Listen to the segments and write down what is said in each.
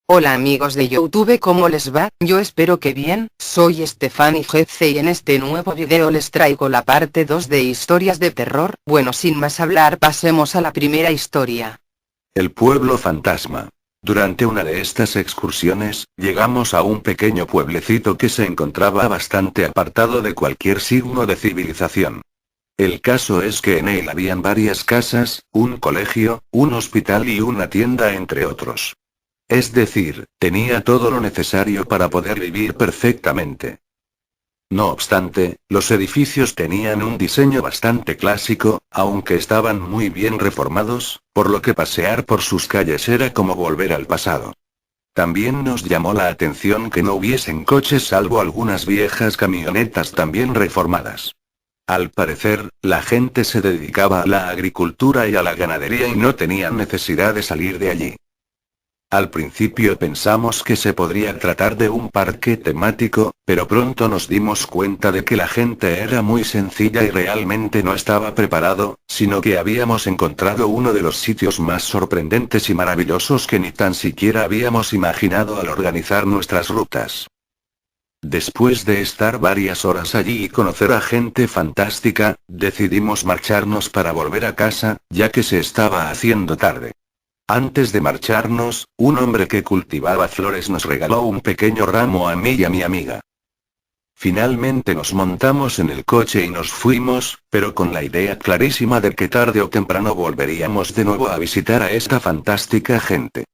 Hola amigos de YouTube, ¿cómo les va? Yo espero que bien. Soy Stephanie GC y en este nuevo video les traigo la parte 2 de historias de terror. Bueno, sin más hablar, pasemos a la primera historia. El pueblo fantasma. Durante una de estas excursiones, llegamos a un pequeño pueblecito que se encontraba bastante apartado de cualquier signo de civilización. El caso es que en él habían varias casas, un colegio, un hospital y una tienda entre otros. Es decir, tenía todo lo necesario para poder vivir perfectamente. No obstante, los edificios tenían un diseño bastante clásico, aunque estaban muy bien reformados, por lo que pasear por sus calles era como volver al pasado. También nos llamó la atención que no hubiesen coches salvo algunas viejas camionetas también reformadas. Al parecer, la gente se dedicaba a la agricultura y a la ganadería y no tenían necesidad de salir de allí. Al principio pensamos que se podría tratar de un parque temático, pero pronto nos dimos cuenta de que la gente era muy sencilla y realmente no estaba preparado, sino que habíamos encontrado uno de los sitios más sorprendentes y maravillosos que ni tan siquiera habíamos imaginado al organizar nuestras rutas. Después de estar varias horas allí y conocer a gente fantástica, decidimos marcharnos para volver a casa, ya que se estaba haciendo tarde. Antes de marcharnos, un hombre que cultivaba flores nos regaló un pequeño ramo a mí y a mi amiga. Finalmente nos montamos en el coche y nos fuimos, pero con la idea clarísima de que tarde o temprano volveríamos de nuevo a visitar a esta fantástica gente.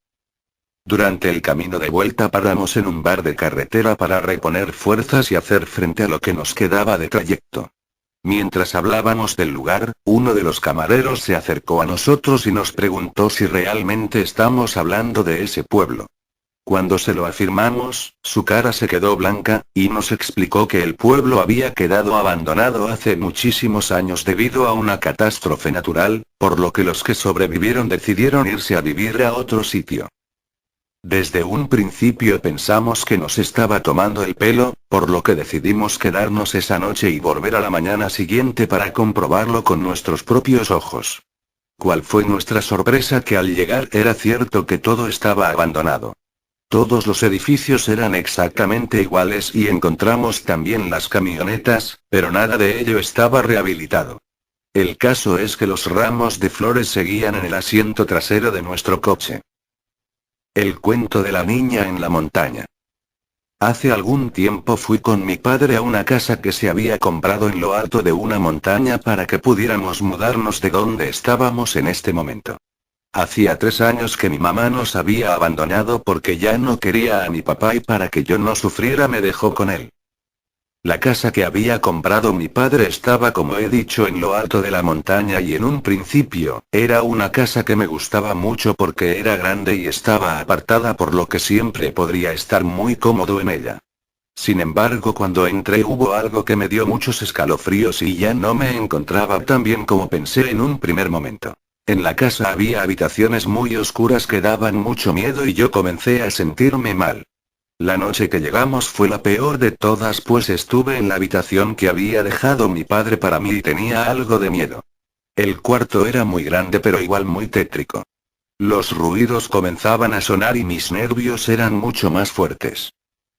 Durante el camino de vuelta paramos en un bar de carretera para reponer fuerzas y hacer frente a lo que nos quedaba de trayecto. Mientras hablábamos del lugar, uno de los camareros se acercó a nosotros y nos preguntó si realmente estamos hablando de ese pueblo. Cuando se lo afirmamos, su cara se quedó blanca, y nos explicó que el pueblo había quedado abandonado hace muchísimos años debido a una catástrofe natural, por lo que los que sobrevivieron decidieron irse a vivir a otro sitio. Desde un principio pensamos que nos estaba tomando el pelo, por lo que decidimos quedarnos esa noche y volver a la mañana siguiente para comprobarlo con nuestros propios ojos. ¿Cuál fue nuestra sorpresa que al llegar era cierto que todo estaba abandonado? Todos los edificios eran exactamente iguales y encontramos también las camionetas, pero nada de ello estaba rehabilitado. El caso es que los ramos de flores seguían en el asiento trasero de nuestro coche. El cuento de la niña en la montaña. Hace algún tiempo fui con mi padre a una casa que se había comprado en lo alto de una montaña para que pudiéramos mudarnos de donde estábamos en este momento. Hacía 3 años que mi mamá nos había abandonado porque ya no quería a mi papá y para que yo no sufriera me dejó con él. La casa que había comprado mi padre estaba, como he dicho, en lo alto de la montaña y en un principio, era una casa que me gustaba mucho porque era grande y estaba apartada, por lo que siempre podría estar muy cómodo en ella. Sin embargo, cuando entré hubo algo que me dio muchos escalofríos y ya no me encontraba tan bien como pensé en un primer momento. En la casa había habitaciones muy oscuras que daban mucho miedo y yo comencé a sentirme mal. La noche que llegamos fue la peor de todas, pues estuve en la habitación que había dejado mi padre para mí y tenía algo de miedo. El cuarto era muy grande pero igual muy tétrico. Los ruidos comenzaban a sonar y mis nervios eran mucho más fuertes.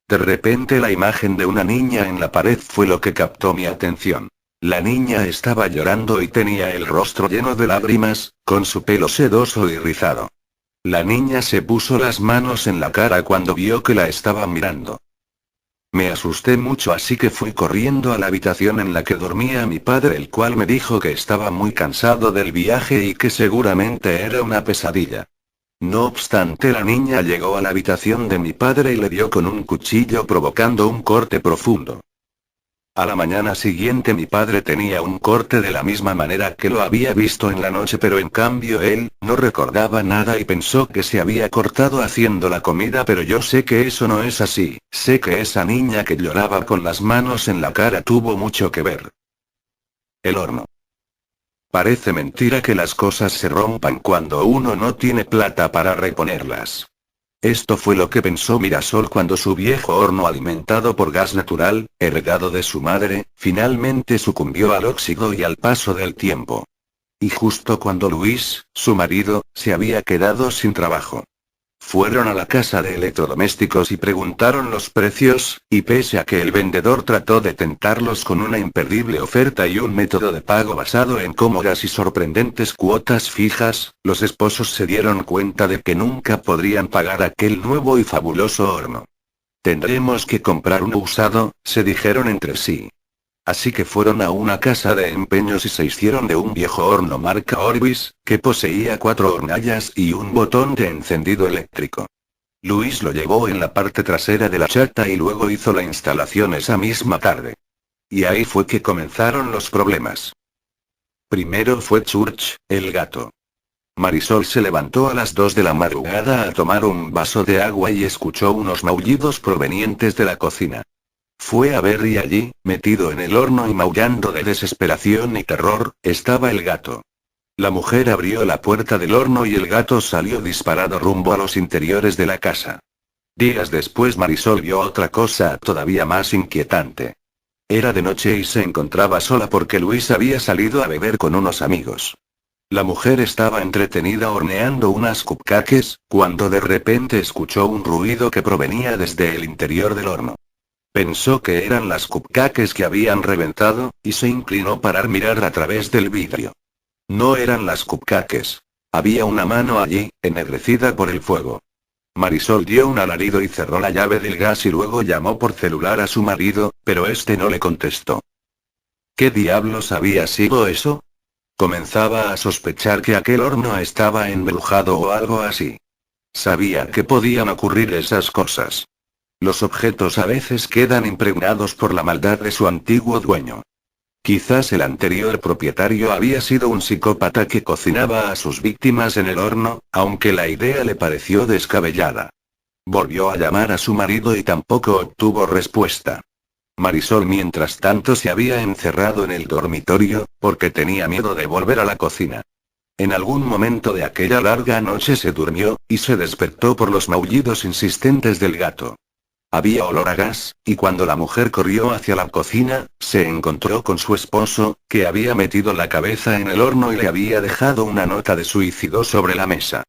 De repente la imagen de una niña en la pared fue lo que captó mi atención. La niña estaba llorando y tenía el rostro lleno de lágrimas, con su pelo sedoso y rizado. La niña se puso las manos en la cara cuando vio que la estaba mirando. Me asusté mucho, así que fui corriendo a la habitación en la que dormía mi padre, el cual me dijo que estaba muy cansado del viaje y que seguramente era una pesadilla. No obstante, la niña llegó a la habitación de mi padre y le dio con un cuchillo, provocando un corte profundo. A la mañana siguiente mi padre tenía un corte de la misma manera que lo había visto en la noche, pero en cambio él no recordaba nada y pensó que se había cortado haciendo la comida, pero yo sé que eso no es así. Sé que esa niña que lloraba con las manos en la cara tuvo mucho que ver. El horno. Parece mentira que las cosas se rompan cuando uno no tiene plata para reponerlas. Esto fue lo que pensó Mirasol cuando su viejo horno, alimentado por gas natural, heredado de su madre, finalmente sucumbió al óxido y al paso del tiempo. Y justo cuando Luis, su marido, se había quedado sin trabajo. Fueron a la casa de electrodomésticos y preguntaron los precios, y pese a que el vendedor trató de tentarlos con una imperdible oferta y un método de pago basado en cómodas y sorprendentes cuotas fijas, los esposos se dieron cuenta de que nunca podrían pagar aquel nuevo y fabuloso horno. Tendremos que comprar uno usado, se dijeron entre sí. Así que fueron a una casa de empeños y se hicieron de un viejo horno marca Orbis, que poseía 4 hornallas y un botón de encendido eléctrico. Luis lo llevó en la parte trasera de la chata y luego hizo la instalación esa misma tarde. Y ahí fue que comenzaron los problemas. Primero fue Church, el gato. Marisol se levantó a las 2 de la madrugada a tomar un vaso de agua y escuchó unos maullidos provenientes de la cocina. Fue a ver y allí, metido en el horno y maullando de desesperación y terror, estaba el gato. La mujer abrió la puerta del horno y el gato salió disparado rumbo a los interiores de la casa. Días después Marisol vio otra cosa todavía más inquietante. Era de noche y se encontraba sola porque Luis había salido a beber con unos amigos. La mujer estaba entretenida horneando unas cupcakes, cuando de repente escuchó un ruido que provenía desde el interior del horno. Pensó que eran las cupcakes que habían reventado, y se inclinó para mirar a través del vidrio. No eran las cupcakes. Había una mano allí, ennegrecida por el fuego. Marisol dio un alarido y cerró la llave del gas y luego llamó por celular a su marido, pero este no le contestó. ¿Qué diablos había sido eso? Comenzaba a sospechar que aquel horno estaba embrujado o algo así. Sabía que podían ocurrir esas cosas. Los objetos a veces quedan impregnados por la maldad de su antiguo dueño. Quizás el anterior propietario había sido un psicópata que cocinaba a sus víctimas en el horno, aunque la idea le pareció descabellada. Volvió a llamar a su marido y tampoco obtuvo respuesta. Marisol mientras tanto se había encerrado en el dormitorio, porque tenía miedo de volver a la cocina. En algún momento de aquella larga noche se durmió, y se despertó por los maullidos insistentes del gato. Había olor a gas, y cuando la mujer corrió hacia la cocina, se encontró con su esposo, que había metido la cabeza en el horno y le había dejado una nota de suicidio sobre la mesa.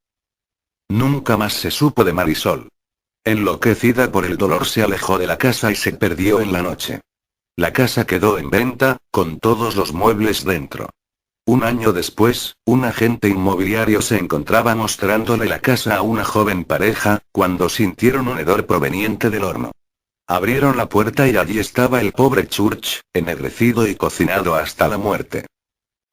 Nunca más se supo de Marisol. Enloquecida por el dolor se alejó de la casa y se perdió en la noche. La casa quedó en venta, con todos los muebles dentro. Un año después, un agente inmobiliario se encontraba mostrándole la casa a una joven pareja, cuando sintieron un hedor proveniente del horno. Abrieron la puerta y allí estaba el pobre Church, ennegrecido y cocinado hasta la muerte.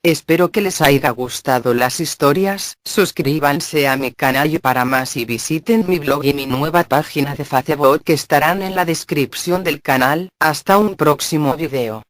Espero que les haya gustado las historias, suscríbanse a mi canal para más y visiten mi blog y mi nueva página de Facebook que estarán en la descripción del canal. Hasta un próximo video.